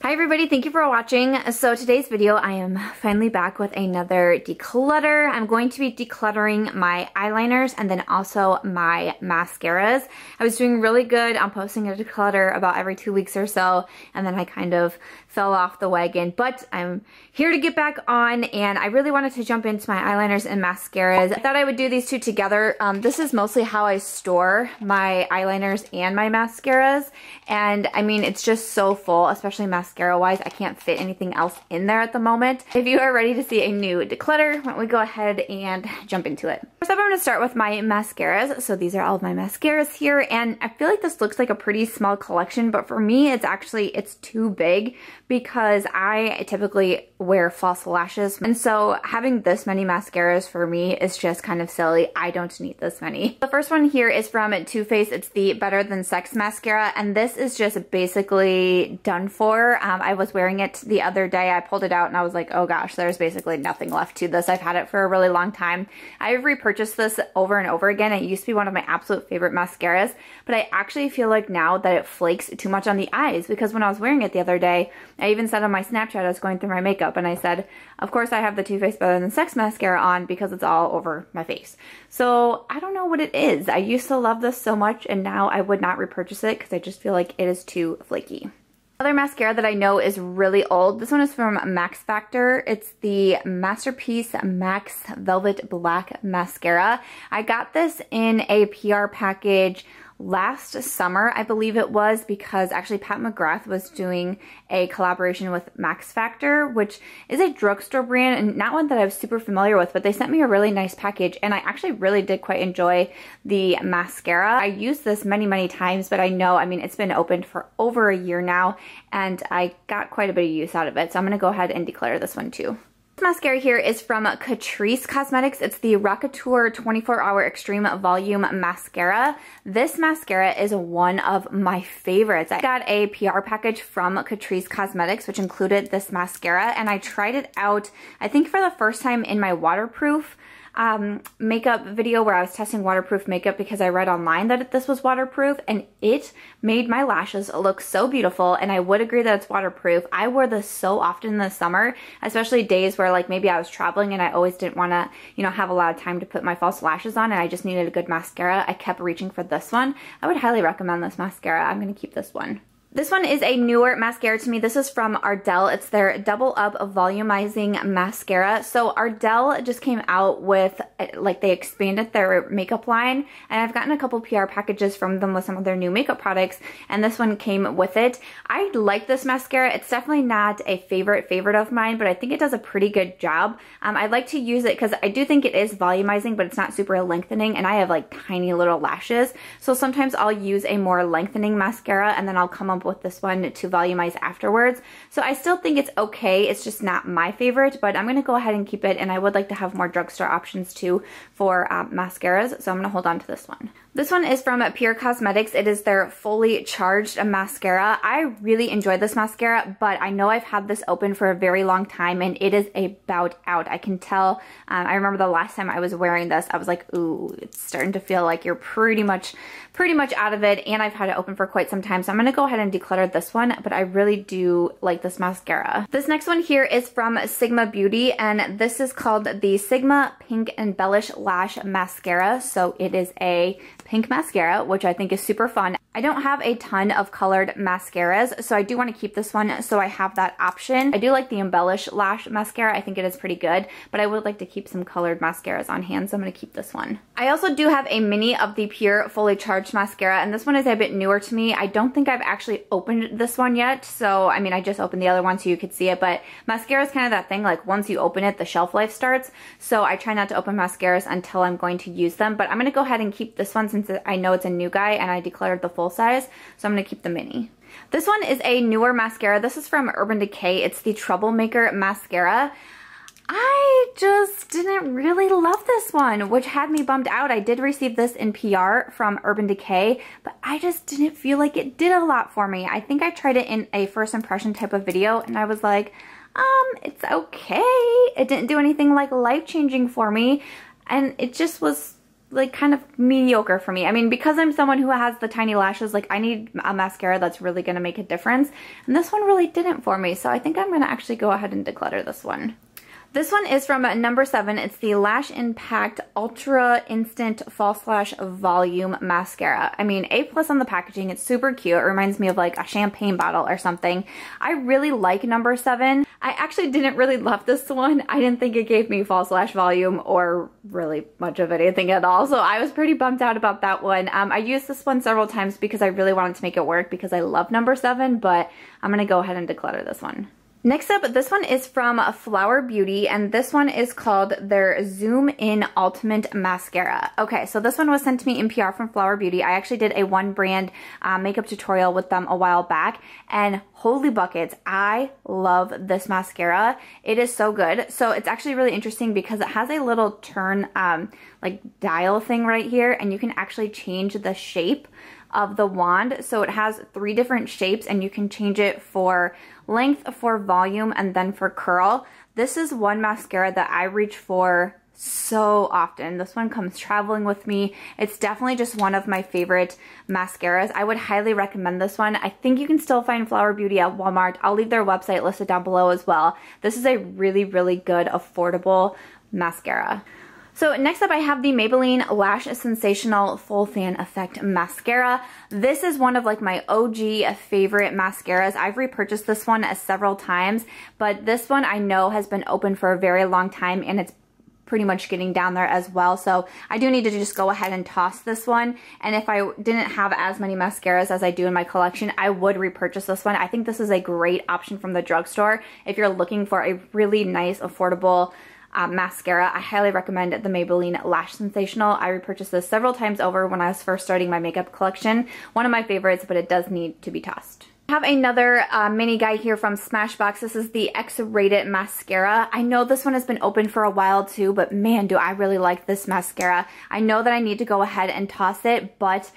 Hi everybody, thank you for watching. So today's video, I am finally back with another declutter. I'm going to be decluttering my eyeliners and then also my mascaras. I was doing really good on posting a declutter about every 2 weeks or so, and then I kind of fell off the wagon, but I'm here to get back on, and I really wanted to jump into my eyeliners and mascaras. I thought I would do these two together. This is mostly how I store my eyeliners and my mascaras, and I mean, it's just so full, especially mascara wise. I can't fit anything else in there at the moment. If you are ready to see a new declutter, why don't we go ahead and jump into it. First up, I'm going to start with my mascaras. So these are all of my mascaras here, and I feel like this looks like a pretty small collection, but for me it's too big because I typically wear false lashes, and so having this many mascaras for me is just kind of silly. I don't need this many. The first one here is from Too Faced. It's the Better Than Sex mascara, and this is just basically done for. I was wearing it the other day. I pulled it out and I was like, oh gosh, there's basically nothing left to this. I've had it for a really long time. I've repurchased this over and over again. It used to be one of my absolute favorite mascaras, but I actually feel like now that it flakes too much on the eyes, because when I was wearing it the other day, I even said on my Snapchat, I was going through my makeup and I said, of course I have the Too Faced Better Than Sex mascara on because it's all over my face. So I don't know what it is. I used to love this so much, and now I would not repurchase it because I just feel like it is too flaky. Another mascara that I know is really old. This one is from Max Factor. It's the Masterpiece Max Velvet Black Mascara. I got this in a PR package last summer, I believe it was, because actually Pat McGrath was doing a collaboration with Max Factor, which is a drugstore brand and not one that I was super familiar with, but they sent me a really nice package, and I actually really did quite enjoy the mascara. I used this many times, but I know, I mean, it's been opened for over a year now, and I got quite a bit of use out of it, so I'm gonna go ahead and declare this one too. This mascara here is from Catrice Cosmetics. It's the Couture 24-Hour Extreme Volume Mascara. This mascara is one of my favorites. I got a PR package from Catrice Cosmetics, which included this mascara, and I tried it out, I think for the first time in my waterproof makeup video where I was testing waterproof makeup because I read online that this was waterproof, and it made my lashes look so beautiful, and I would agree that it's waterproof. I wore this so often in the summer, especially days where like maybe I was traveling and I always didn't want to, you know, have a lot of time to put my false lashes on and I just needed a good mascara. I kept reaching for this one. I would highly recommend this mascara. I'm going to keep this one. This one is a newer mascara to me. This is from Ardell. It's their Double Up Volumizing Mascara. So Ardell just came out with, like, they expanded their makeup line, and I've gotten a couple PR packages from them with some of their new makeup products, and this one came with it. I like this mascara. It's definitely not a favorite of mine, but I think it does a pretty good job. I like to use it because I do think it is volumizing, but it's not super lengthening, and I have like tiny little lashes. So sometimes I'll use a more lengthening mascara, and then I'll come up with this one to volumize afterwards. So I still think it's okay. It's just not my favorite, but I'm going to go ahead and keep it, and I would like to have more drugstore options too for mascaras, so I'm going to hold on to this one. This one is from Pur Cosmetics. It is their Fully Charged mascara. I really enjoyed this mascara, but I know I've had this open for a very long time, and it is about out. I can tell. I remember the last time I was wearing this, I was like, ooh, it's starting to feel like you're pretty much out of it, and I've had it open for quite some time, so I'm going to go ahead and declutter this one, but I really do like this mascara. This next one here is from Sigma Beauty, and this is called the Sigma Pink Embellish Lash Mascara. So it is a pink mascara, which I think is super fun. I don't have a ton of colored mascaras, so I do want to keep this one so I have that option. I do like the Embellish Lash Mascara. I think it is pretty good, but I would like to keep some colored mascaras on hand, so I'm going to keep this one. I also do have a mini of the Pur Fully Charged mascara, and this one is a bit newer to me. I don't think I've actually opened this one yet, so I mean, I just opened the other one so you could see it, but mascara is kind of that thing, like once you open it, the shelf life starts, so I try not to open mascaras until I'm going to use them, but I'm going to go ahead and keep this one since I know it's a new guy and I declared the full size, so I'm going to keep the mini. This one is a newer mascara. This is from Urban Decay. It's the Troublemaker Mascara. I just didn't really love this one, which had me bummed out. I did receive this in PR from Urban Decay, but I just didn't feel like it did a lot for me. I think I tried it in a first impression type of video, and I was like, it's okay. It didn't do anything like life-changing for me, and it just was like kind of mediocre for me. I mean, because I'm someone who has the tiny lashes, like I need a mascara that's really gonna make a difference. And this one really didn't for me. So I think I'm gonna actually go ahead and declutter this one. This one is from No7. It's the Lash Impact Ultra Instant False Lash Volume Mascara. I mean, A+ on the packaging. It's super cute. It reminds me of like a champagne bottle or something. I really like No7. I actually didn't really love this one. I didn't think it gave me false lash volume or really much of anything at all. So I was pretty bummed out about that one. I used this one several times because I really wanted to make it work because I love No7, but I'm going to go ahead and declutter this one. Next up, this one is from Flower Beauty, and this one is called their Zoom In Ultimate Mascara. Okay, so this one was sent to me in PR from Flower Beauty. I actually did a one brand makeup tutorial with them a while back, and holy buckets, I love this mascara. It is so good. So it's actually really interesting because it has a little turn like dial thing right here, and you can actually change the shape of the wand. So it has 3 different shapes, and you can change it for length, for volume, and then for curl. This is one mascara that I reach for so often. This one comes traveling with me. It's definitely just one of my favorite mascaras. I would highly recommend this one. I think you can still find Flower Beauty at Walmart. I'll leave their website listed down below as well. This is a really, really good, affordable mascara. So next up I have the Maybelline Lash Sensational Full Fan Effect Mascara. This is one of like my OG favorite mascaras. I've repurchased this one several times, but this one I know has been open for a very long time, and it's pretty much getting down there as well. So I do need to just go ahead and toss this one. And if I didn't have as many mascaras as I do in my collection, I would repurchase this one. I think this is a great option from the drugstore if you're looking for a really nice, affordable mascara. I highly recommend the Maybelline Lash Sensational. I repurchased this several times over when I was first starting my makeup collection. One of my favorites, but it does need to be tossed. I have another mini guy here from Smashbox. This is the X-Rated mascara. I know this one has been open for a while too, but man, do I really like this mascara. I know that I need to go ahead and toss it, but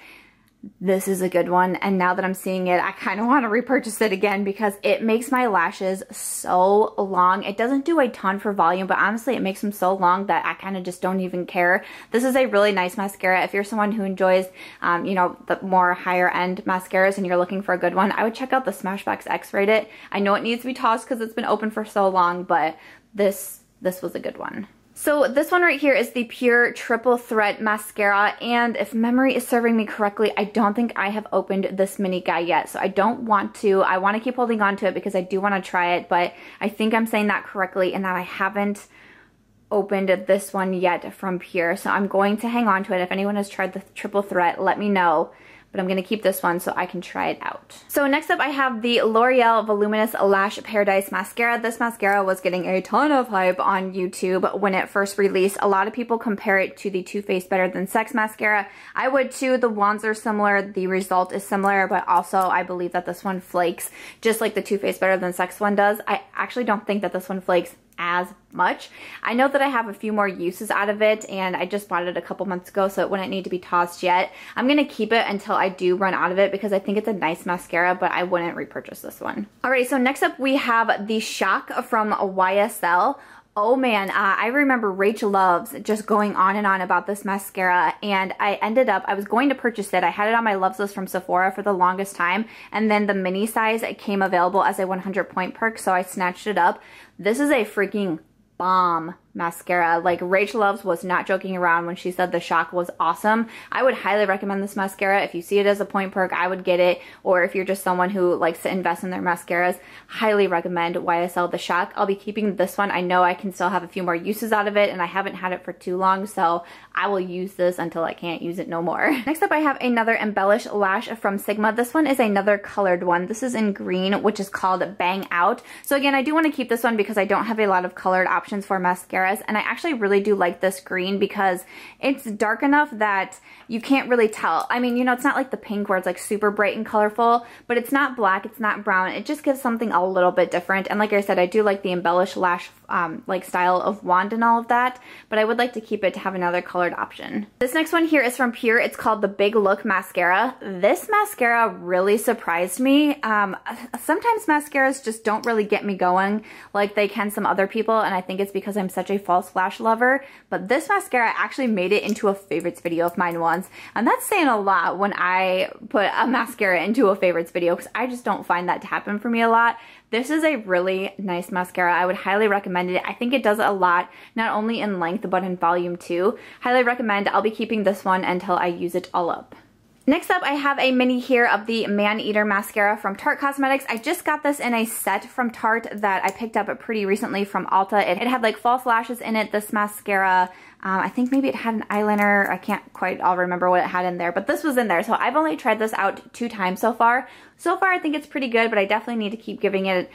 this is a good one, and now that I'm seeing it, I kind of want to repurchase it again because it makes my lashes so long. It doesn't do a ton for volume, but honestly, it makes them so long that I kind of just don't even care. This is a really nice mascara. If you're someone who enjoys, you know, the more higher end mascaras and you're looking for a good one, I would check out the Smashbox X-Rated. I know it needs to be tossed because it's been open for so long, but this was a good one. So this one right here is the Pur Triple Threat Mascara, and if memory is serving me correctly, I don't think I have opened this mini guy yet, so I don't want to. I want to keep holding on to it because I do want to try it, but I think I'm saying that correctly and that I haven't opened this one yet from Pur, so I'm going to hang on to it. If anyone has tried the Triple Threat, let me know. But I'm going to keep this one so I can try it out. So next up I have the L'Oreal Voluminous Lash Paradise Mascara. This mascara was getting a ton of hype on YouTube when it first released. A lot of people compare it to the Too Faced Better Than Sex mascara. I would too. The wands are similar, the result is similar, but also I believe that this one flakes just like the Too Faced Better Than Sex one does. I actually don't think that this one flakes as much. I know that I have a few more uses out of it, and I just bought it a couple months ago, so it wouldn't need to be tossed yet. I'm going to keep it until I do run out of it because I think it's a nice mascara, but I wouldn't repurchase this one. Alright, so next up we have the Shock from YSL. Oh man, I remember Rachel Loves just going on and on about this mascara, and I was going to purchase it. I had it on my loves list from Sephora for the longest time, and then the mini size came available as a 100 point perk, so I snatched it up. This is a freaking bomb mascara. Like, Rachel Loves was not joking around when she said the Shock was awesome. I would highly recommend this mascara. If you see it as a point perk, I would get it. Or if you're just someone who likes to invest in their mascaras, highly recommend YSL The Shock. I'll be keeping this one. I know I can still have a few more uses out of it, and I haven't had it for too long, so I will use this until I can't use it no more. Next up I have another Embellish lash from Sigma. This one is another colored one. This is in green, which is called Bang Out. So again, I do want to keep this one because I don't have a lot of colored options for mascara. And I actually really do like this green because it's dark enough that you can't really tell. I mean, you know, it's not like the pink where it's like super bright and colorful, but it's not black, it's not brown. It just gives something a little bit different. And like I said, I do like the Embellish lash like style of wand and all of that, but I would like to keep it to have another colored option. This next one here is from Pur. It's called the Big Look Mascara. This mascara really surprised me. Sometimes mascaras just don't really get me going like they can some other people, and I think it's because I'm such such a false lash lover, but this mascara actually made it into a favorites video of mine once. And that's saying a lot when I put a mascara into a favorites video, because I just don't find that to happen for me a lot. This is a really nice mascara. I would highly recommend it. I think it does a lot, not only in length, but in volume too. Highly recommend. I'll be keeping this one until I use it all up. Next up, I have a mini here of the Maneater mascara from Tarte Cosmetics. I just got this in a set from Tarte that I picked up pretty recently from Ulta. It had like false lashes in it, this mascara. I think maybe it had an eyeliner. I can't quite all remember what it had in there, but this was in there. So I've only tried this out 2 times so far. So far, I think it's pretty good, but I definitely need to keep giving it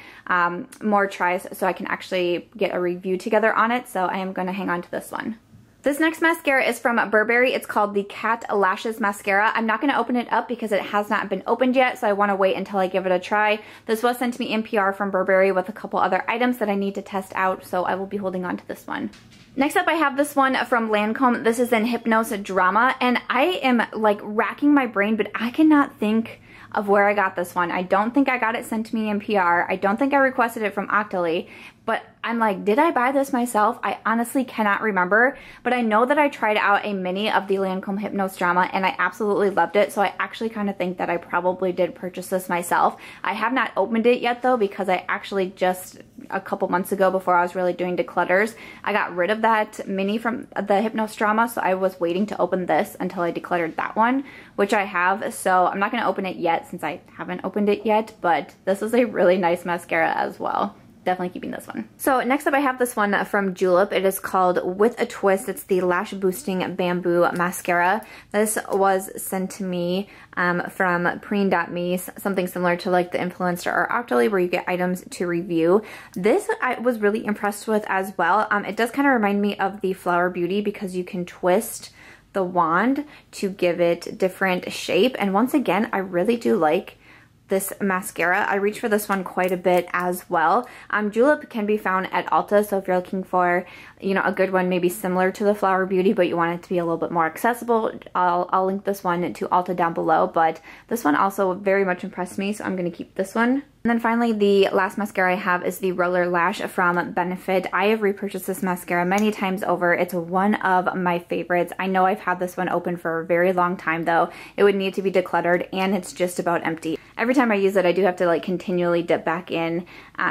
more tries so I can actually get a review together on it. So I am going to hang on to this one. This next mascara is from Burberry. It's called the Cat Lashes mascara. I'm not going to open it up because it has not been opened yet, so I want to wait until I give it a try. This was sent to me in PR from Burberry with a couple other items that I need to test out, so I will be holding on to this one. Next up, I have this one from Lancome. This is in Hypnose Drama, and I am like racking my brain, but I cannot think of where I got this one. I don't think I got it sent to me in PR. I don't think I requested it from Octoly, but I'm like, did I buy this myself? I honestly cannot remember, but I know that I tried out a mini of the Lancome Hypnose Drama and I absolutely loved it, so I actually kind of think that I probably did purchase this myself. I have not opened it yet though, because I actually just a couple months ago, before I was really doing declutters, I got rid of that mini from the Hypnose Drama, so I was waiting to open this until I decluttered that one, which I have, so I'm not going to open it yet since I haven't opened it yet, but this is a really nice mascara as well. Definitely keeping this one. So next up, I have this one from Julep. It is called With a Twist. It's the Lash Boosting Bamboo Mascara. This was sent to me from Preen.me, something similar to like the Influencer or Octoly, where you get items to review. This I was really impressed with as well. It does kind of remind me of the Flower Beauty because you can twist the wand to give it different shape. And once again, I really do like this mascara. I reach for this one quite a bit as well. Julep can be found at Ulta, so if you're looking for, you know, a good one maybe similar to the Flower Beauty, but you want it to be a little bit more accessible, I'll link this one to Ulta down below, but this one also very much impressed me, so I'm going to keep this one. And then finally, the last mascara I have is the Roller Lash from Benefit. I have repurchased this mascara many times over. It's one of my favorites. I know I've had this one open for a very long time though. It would need to be decluttered and it's just about empty. Every time I use it, I do have to like continually dip back in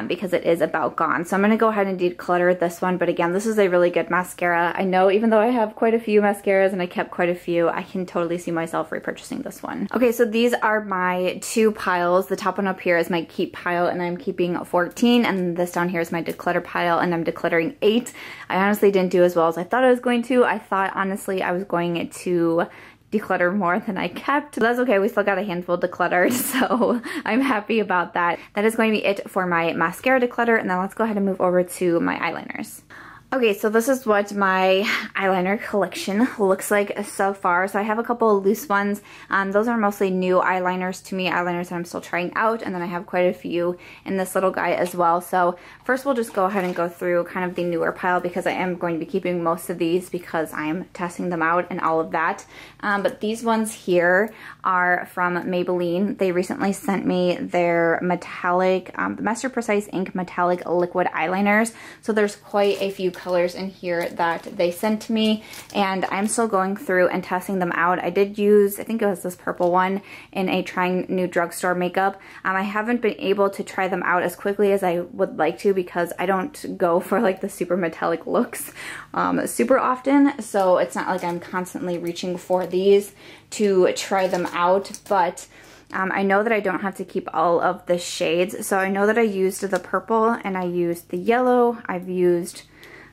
because it is about gone. So I'm going to go ahead and declutter this one. But again, this is a really good mascara. I know even though I have quite a few mascaras and I kept quite a few, I can totally see myself repurchasing this one. Okay, so these are my 2 piles. The top one up here is my keep pile and I'm keeping 14, and this down here is my declutter pile and I'm decluttering 8. I honestly didn't do as well as I thought I was going to. I thought honestly I was going to declutter more than I kept. But that's okay, we still got a handful decluttered, so I'm happy about that. That is going to be it for my mascara declutter, and then let's go ahead and move over to my eyeliners. Okay, so this is what my eyeliner collection looks like so far. So I have a couple of loose ones. Those are mostly new eyeliners to me, eyeliners that I'm still trying out, and then I have quite a few in this little guy as well. So first we'll just go ahead and go through kind of the newer pile because I am going to be keeping most of these because I'm testing them out and all of that. But these ones here are from Maybelline. They recently sent me their metallic, Master Precise Ink Metallic Liquid Eyeliners. So there's quite a few colors in here that they sent to me, and I'm still going through and testing them out. I did use, I think it was this purple one in a Trying New Drugstore Makeup. I haven't been able to try them out as quickly as I would like to because I don't go for like the super metallic looks super often, so it's not like I'm constantly reaching for these to try them out, but I know that I don't have to keep all of the shades. So I know that I used the purple and I used the yellow, I've used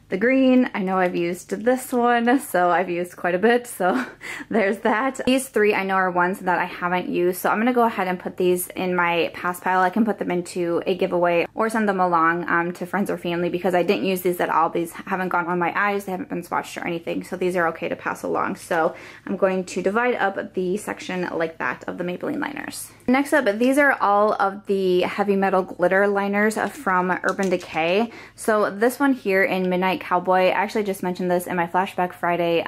the green, I know I've used this one, so I've used quite a bit, so there's that. These 3 I know are ones that I haven't used, so I'm gonna go ahead and put these in my pass pile. I can put them into a giveaway or send them along to friends or family because I didn't use these at all. These haven't gone on my eyes, they haven't been swatched or anything, so these are okay to pass along. So I'm going to divide up the section like that of the Maybelline liners. Next up, these are all of the heavy metal glitter liners from Urban Decay. So this one here in Midnight Cowboy, I actually just mentioned this in my Flashback Friday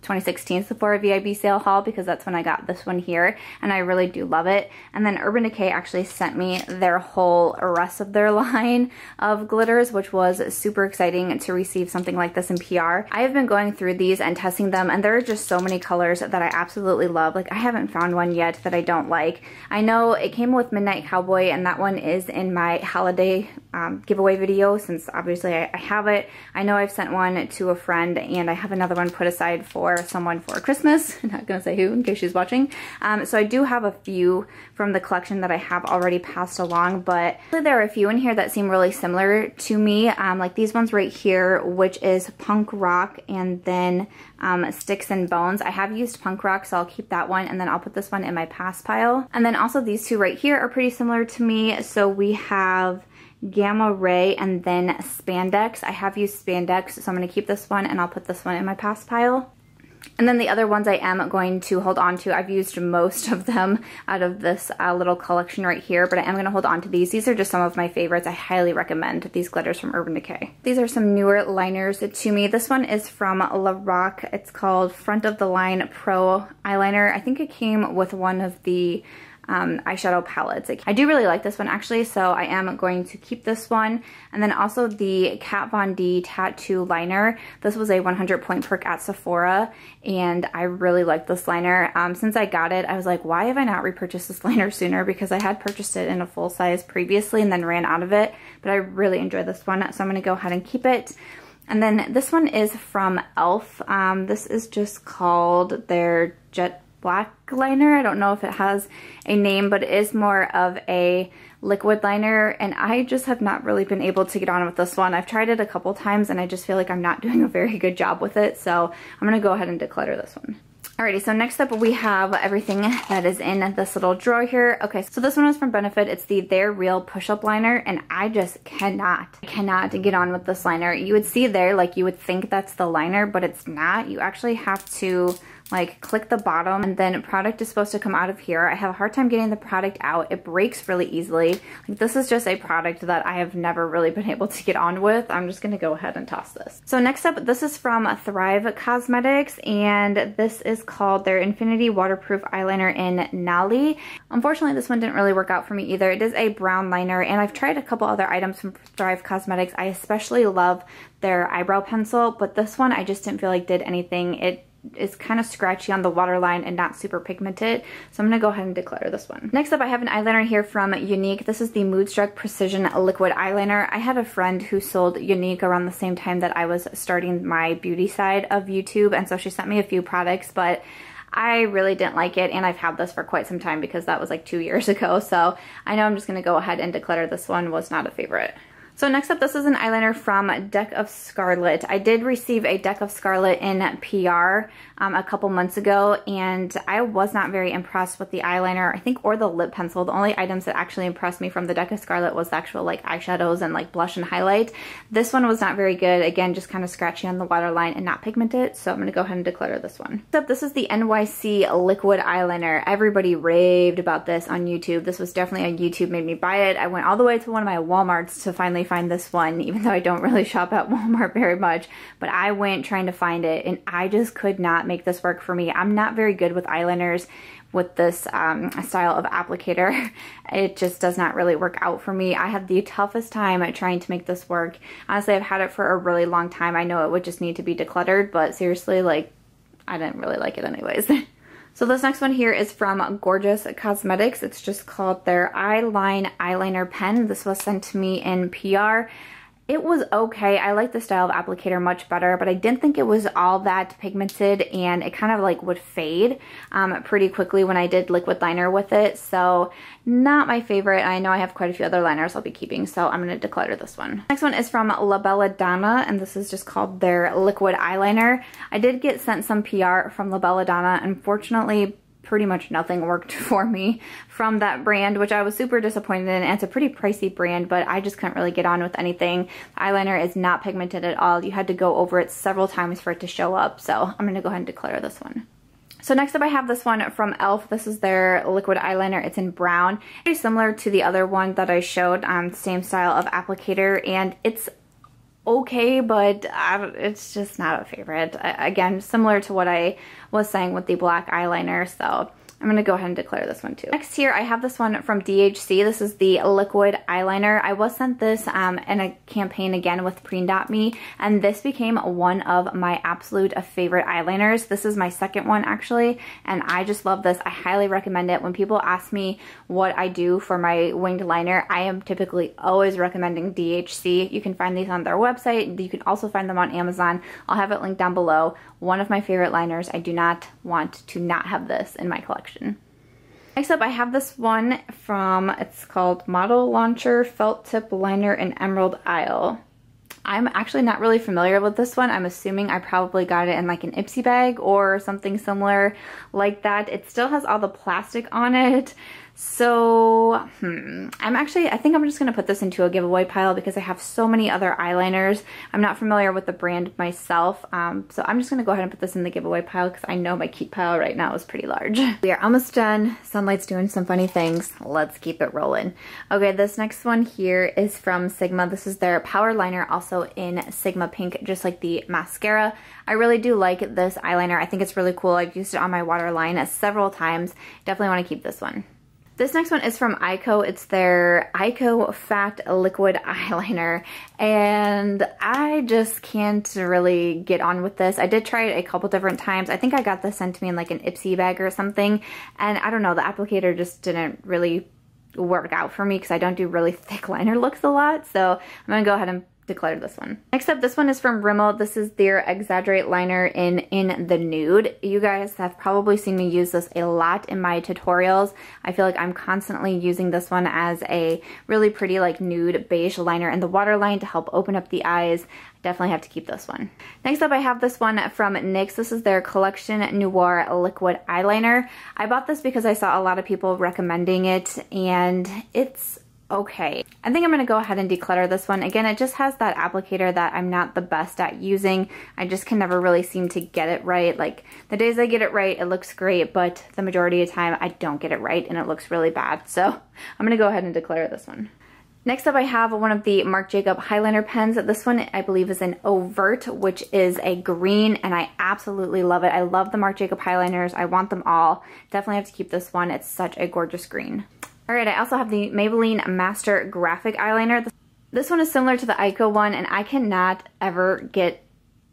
2016 Sephora VIB sale haul because that's when I got this one here, and I really do love it. And then Urban Decay actually sent me their whole rest of their line of glitters, which was super exciting to receive something like this in PR. I have been going through these and testing them, and there are just so many colors that I absolutely love. Like, I haven't found one yet that I don't like. I know it came with Midnight Cowboy, and that one is in my holiday giveaway video, since obviously I have it. I know I've sent one to a friend, and I have another one put aside for someone for Christmas. I'm not gonna say who in case she's watching. So I do have a few from the collection that I have already passed along, but there are a few in here that seem really similar to me, like these ones right here, which is Punk Rock and then Sticks and Bones. I have used Punk Rock, so I'll keep that one, and then I'll put this one in my pass pile. And then also these two right here are pretty similar to me. So we have Gamma Ray and then Spandex. I have used Spandex, so I'm going to keep this one and I'll put this one in my pass pile. And then the other ones I am going to hold on to. I've used most of them out of this little collection right here, but I am going to hold on to these. These are just some of my favorites. I highly recommend these glitters from Urban Decay. These are some newer liners to me. This one is from Lorac. It's called Front of the Line Pro Eyeliner. I think it came with one of the eyeshadow palettes. I do really like this one actually, so I am going to keep this one. And then also the Kat Von D Tattoo Liner. This was a 100 point perk at Sephora, and I really like this liner. Since I got it, I was like, why have I not repurchased this liner sooner? Because I had purchased it in a full size previously and then ran out of it, but I really enjoy this one, so I'm going to go ahead and keep it. And then this one is from e.l.f. This is just called their Jet Black liner. I don't know if it has a name, but it is more of a liquid liner, and I just have not really been able to get on with this one. I've tried it a couple times and I just feel like I'm not doing a very good job with it, so I'm gonna go ahead and declutter this one. Alrighty, so next up we have everything that is in this little drawer here. Okay, so this one is from Benefit. It's the They're Real Push-Up Liner, and I just cannot get on with this liner. You would see there, like, you would think that's the liner, but it's not. You actually have to like click the bottom, and then product is supposed to come out of here. I have a hard time getting the product out. It breaks really easily. Like, this is just a product that I have never really been able to get on with. I'm just gonna go ahead and toss this. So next up, this is from Thrive Cosmetics, and this is called their Infinity Waterproof Eyeliner in Nalie. Unfortunately, this one didn't really work out for me either. It is a brown liner, and I've tried a couple other items from Thrive Cosmetics. I especially love their eyebrow pencil, but this one I just didn't feel like did anything. It is kind of scratchy on the waterline and not super pigmented, so I'm gonna go ahead and declutter this one. Next up, I have an eyeliner here from Younique. This is the Moodstruck Precision Liquid Eyeliner. I had a friend who sold Younique around the same time that I was starting my beauty side of YouTube, and so she sent me a few products, but I really didn't like it, and I've had this for quite some time because that was like 2 years ago, so I know I'm just gonna go ahead and declutter this one. Was not a favorite. So next up, this is an eyeliner from Deck of Scarlet. I did receive a Deck of Scarlet in PR a couple months ago, and I was not very impressed with the eyeliner, I think, or the lip pencil. The only items that actually impressed me from the Deck of Scarlet was the actual like eyeshadows and like blush and highlight. This one was not very good. Again, just kind of scratchy on the waterline and not pigmented, so I'm gonna go ahead and declutter this one. Next up, this is the NYC Liquid Eyeliner. Everybody raved about this on YouTube. This was definitely on YouTube, made me buy it. I went all the way to one of my Walmarts to finally find this one, even though I don't really shop at Walmart very much, but I went trying to find it, and I just could not make this work for me. I'm not very good with eyeliners with this style of applicator. It just does not really work out for me. I had the toughest time at trying to make this work. Honestly, I've had it for a really long time. I know it would just need to be decluttered, but seriously, like, I didn't really like it anyways. So this next one here is from Gorgeous Cosmetics. It's just called their Eyeline Eyeliner Pen. This was sent to me in PR. It was okay. I like the style of applicator much better, but I didn't think it was all that pigmented, and it kind of like would fade pretty quickly when I did liquid liner with it. So not my favorite. I know I have quite a few other liners I'll be keeping, so I'm going to declutter this one. Next one is from La Belladonna, and this is just called their liquid eyeliner. I did get sent some PR from La Belladonna. Unfortunately, pretty much nothing worked for me from that brand, which I was super disappointed in. And it's a pretty pricey brand, but I just couldn't really get on with anything. The eyeliner is not pigmented at all. You had to go over it several times for it to show up, so I'm gonna go ahead and declutter this one. So next up, I have this one from e.l.f. This is their liquid eyeliner. It's in brown. Pretty similar to the other one that I showed, same style of applicator, and it's okay, but it's just not a favorite. Again, similar to what I was saying with the black eyeliner, so I'm going to go ahead and declare this one too. Next here, I have this one from DHC. This is the Liquid Eyeliner. I was sent this in a campaign again with Pre.me, and this became one of my absolute favorite eyeliners. This is my second one actually, and I just love this. I highly recommend it. When people ask me what I do for my winged liner, I am typically always recommending DHC. You can find these on their website. You can also find them on Amazon. I'll have it linked down below. One of my favorite liners. I do not want to not have this in my collection. Next up, I have this one from, it's called Model Launcher Felt Tip Liner in Emerald Isle. I'm actually not really familiar with this one. I'm assuming I probably got it in like an Ipsy bag or something similar like that. It still has all the plastic on it. So, I think I'm just going to put this into a giveaway pile because I have so many other eyeliners. I'm not familiar with the brand myself, so I'm just going to go ahead and put this in the giveaway pile because I know my keep pile right now is pretty large. We are almost done. Sunlight's doing some funny things. Let's keep it rolling. Okay, this next one here is from Sigma. This is their Power Liner, also in Sigma Pink, just like the mascara. I really do like this eyeliner. I think it's really cool. I've used it on my waterline several times. Definitely want to keep this one. This next one is from Ico. It's their Ico Fat Liquid Eyeliner, and I just can't really get on with this. I did try it a couple different times. I think I got this sent to me in like an Ipsy bag or something, and I don't know, the applicator just didn't really work out for me because I don't do really thick liner looks a lot, so I'm gonna go ahead and declare this one. Next up, this one is from Rimmel. This is their Exaggerate Liner in the Nude. You guys have probably seen me use this a lot in my tutorials. I feel like I'm constantly using this one as a really pretty like nude beige liner in the waterline to help open up the eyes. Definitely have to keep this one. Next up, I have this one from NYX. This is their Collection Noir Liquid Eyeliner. I bought this because I saw a lot of people recommending it, and it's okay. I think I'm going to go ahead and declutter this one. Again, it just has that applicator that I'm not the best at using. I just can never really seem to get it right. Like, the days I get it right, it looks great, but the majority of the time I don't get it right and it looks really bad. So I'm going to go ahead and declare this one. Next up, I have one of the Marc Jacob Highliner pens. This one, I believe, is an Overt, which is a green, and I absolutely love it. I love the Marc Jacob Highliners. I want them all. Definitely have to keep this one. It's such a gorgeous green. Alright, I also have the Maybelline Master Graphic Eyeliner. This one is similar to the Ico one, and I cannot ever get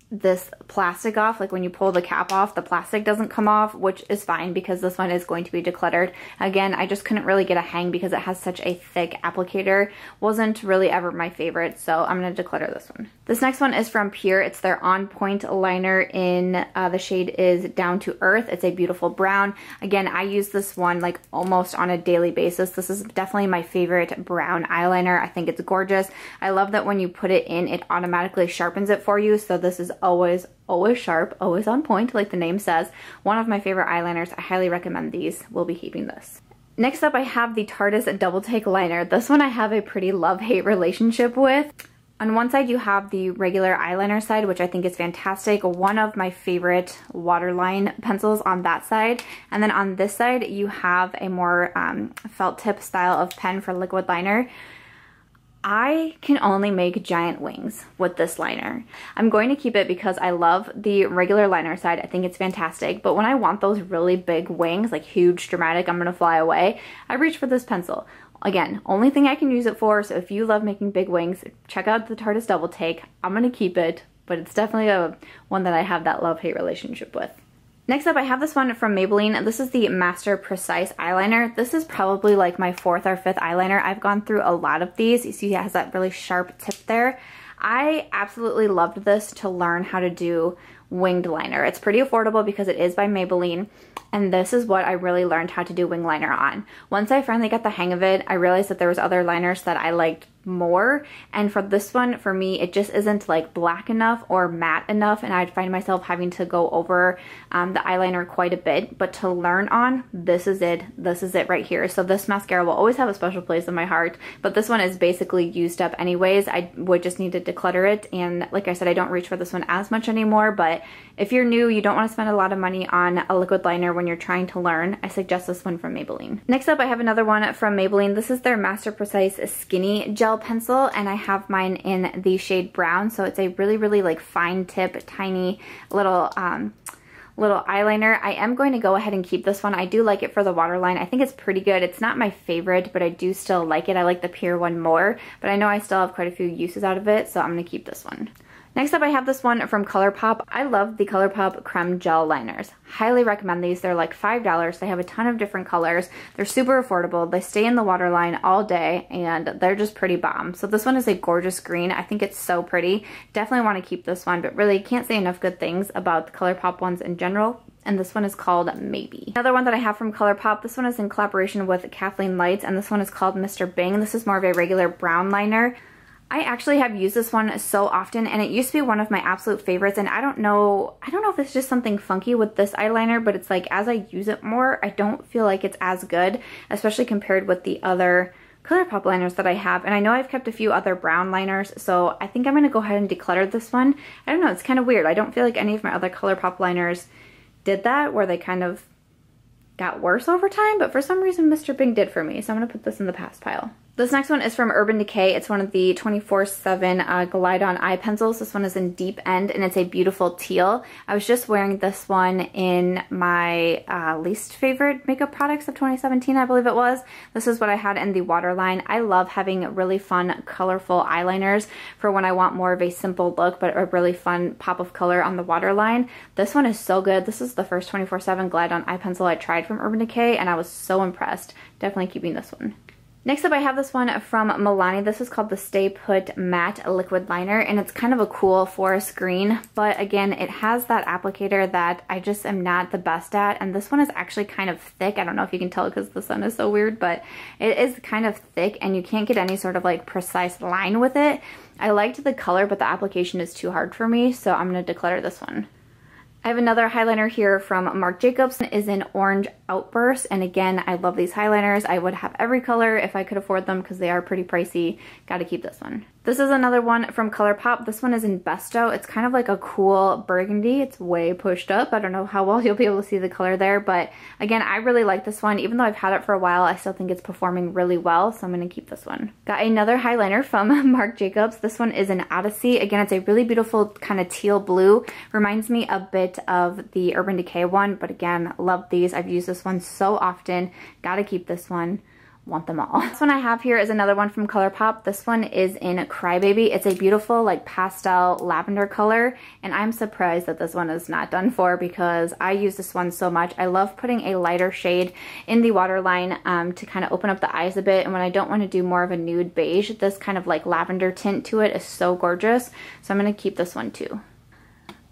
this plastic off. Like when you pull the cap off, the plastic doesn't come off, which is fine because this one is going to be decluttered. Again, I just couldn't really get a hang because it has such a thick applicator. Wasn't really ever my favorite, so I'm going to declutter this one. This next one is from Pure. It's their On Point liner in, the shade is Down to Earth. It's a beautiful brown. Again, I use this one like almost on a daily basis. This is definitely my favorite brown eyeliner. I think it's gorgeous. I love that when you put it in, it automatically sharpens it for you, so this is always sharp, always on point, like the name says. One of my favorite eyeliners. I highly recommend these. We'll be keeping this. Next up, I have the Tarte Double Take Liner. This one I have a pretty love-hate relationship with. On one side, you have the regular eyeliner side, which I think is fantastic. One of my favorite waterline pencils on that side. And then on this side, you have a more felt tip style of pen for liquid liner. I can only make giant wings with this liner. I'm going to keep it because I love the regular liner side. I think it's fantastic. But when I want those really big wings, like huge, dramatic, I'm gonna fly away, I reach for this pencil. Again, only thing I can use it for, so if you love making big wings, check out the Tarte Double Take. I'm gonna keep it, but it's definitely one that I have that love-hate relationship with. Next up, I have this one from Maybelline. This is the Master Precise Eyeliner. This is probably like my 4th or 5th eyeliner. I've gone through a lot of these. You see it has that really sharp tip there. I absolutely loved this to learn how to do winged liner. It's pretty affordable because it is by Maybelline, and this is what I really learned how to do wing liner on. Once I finally got the hang of it, I realized that there was other liners that I liked more, and for this one, for me, it just isn't like black enough or matte enough, and I'd find myself having to go over the eyeliner quite a bit. But to learn on, this is it right here. So this mascara will always have a special place in my heart, but this one is basically used up anyways. I would just need to declutter it, and like I said, I don't reach for this one as much anymore. But if you're new, you don't want to spend a lot of money on a liquid liner when you're trying to learn, I suggest this one from Maybelline. Next up, I have another one from Maybelline. This is their Master Precise Skinny Gel gel pencil, and I have mine in the shade brown, so it's a really like fine tip, tiny little eyeliner. I am going to go ahead and keep this one. I do like it for the waterline. I think it's pretty good. It's not my favorite, but I do still like it. I like the Pur one more, but I know I still have quite a few uses out of it, so I'm going to keep this one. Next up, I have this one from ColourPop. I love the ColourPop Creme Gel Liners. Highly recommend these. They're like $5. They have a ton of different colors. They're super affordable. They stay in the waterline all day, and they're just pretty bomb. So this one is a gorgeous green. I think it's so pretty. Definitely want to keep this one, but really can't say enough good things about the ColourPop ones in general. And this one is called Maybe. Another one that I have from ColourPop, this one is in collaboration with Kathleen Lights, and this one is called Mr. Bing. This is more of a regular brown liner. I actually have used this one so often, and it used to be one of my absolute favorites, and I don't know if it's just something funky with this eyeliner, but it's like as I use it more, I don't feel like it's as good, especially compared with the other ColourPop liners that I have. And I know I've kept a few other brown liners, so I think I'm going to go ahead and declutter this one. I don't know, it's kind of weird. I don't feel like any of my other ColourPop liners did that, where they kind of got worse over time, but for some reason Mr. Bing did for me, so I'm going to put this in the past pile. This next one is from Urban Decay. It's one of the 24/7 Glide On eye pencils. This one is in Deep End, and it's a beautiful teal. I was just wearing this one in my least favorite makeup products of 2017, I believe it was. This is what I had in the waterline. I love having really fun, colorful eyeliners for when I want more of a simple look, but a really fun pop of color on the waterline. This one is so good. This is the first 24/7 Glide On eye pencil I tried from Urban Decay, and I was so impressed. Definitely keeping this one. Next up, I have this one from Milani. This is called the Stay Put Matte Liquid Liner, and it's kind of a cool forest green, but again, it has that applicator that I just am not the best at, and this one is actually kind of thick. I don't know if you can tell because the sun is so weird, but it is kind of thick, and you can't get any sort of like precise line with it. I liked the color, but the application is too hard for me, so I'm going to declutter this one. I have another highliner here from Marc Jacobs. It is in Orange Outburst, and again, I love these highliners. I would have every color if I could afford them because they are pretty pricey. Gotta keep this one. This is another one from ColourPop. This one is in Besto. It's kind of like a cool burgundy. It's way pushed up. I don't know how well you'll be able to see the color there, but again, I really like this one. Even though I've had it for a while, I still think it's performing really well, so I'm gonna keep this one. Got another highliner from Marc Jacobs. This one is in Odyssey. Again, it's a really beautiful kind of teal blue. Reminds me a bit of the Urban Decay one, but again, love these. I've used this one so often. Gotta keep this one. Want them all. This one I have here is another one from ColourPop. This one is in Crybaby. It's a beautiful like pastel lavender color, and I'm surprised that this one is not done for because I use this one so much. I love putting a lighter shade in the waterline to kind of open up the eyes a bit, and when I don't want to do more of a nude beige, this kind of like lavender tint to it is so gorgeous, so I'm going to keep this one too.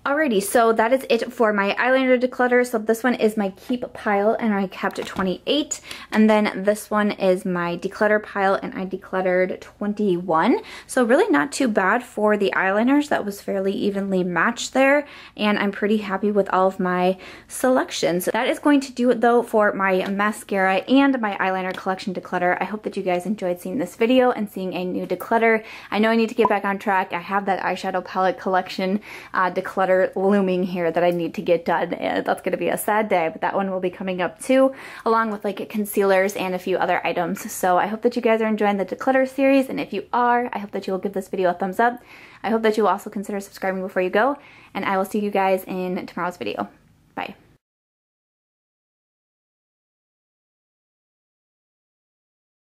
Alrighty, so that is it for my eyeliner declutter. So this one is my keep pile, and I kept 28. And then this one is my declutter pile, and I decluttered 21. So really not too bad for the eyeliners. That was fairly evenly matched there, and I'm pretty happy with all of my selections. That is going to do it though for my mascara and my eyeliner collection declutter. I hope that you guys enjoyed seeing this video and seeing a new declutter. I know I need to get back on track. I have that eyeshadow palette collection declutter looming here that I need to get done, and that's going to be a sad day, but that one will be coming up too, along with like concealers and a few other items. So I hope that you guys are enjoying the declutter series, and if you are, I hope that you will give this video a thumbs up. I hope that you will also consider subscribing before you go, and I will see you guys in tomorrow's video. Bye.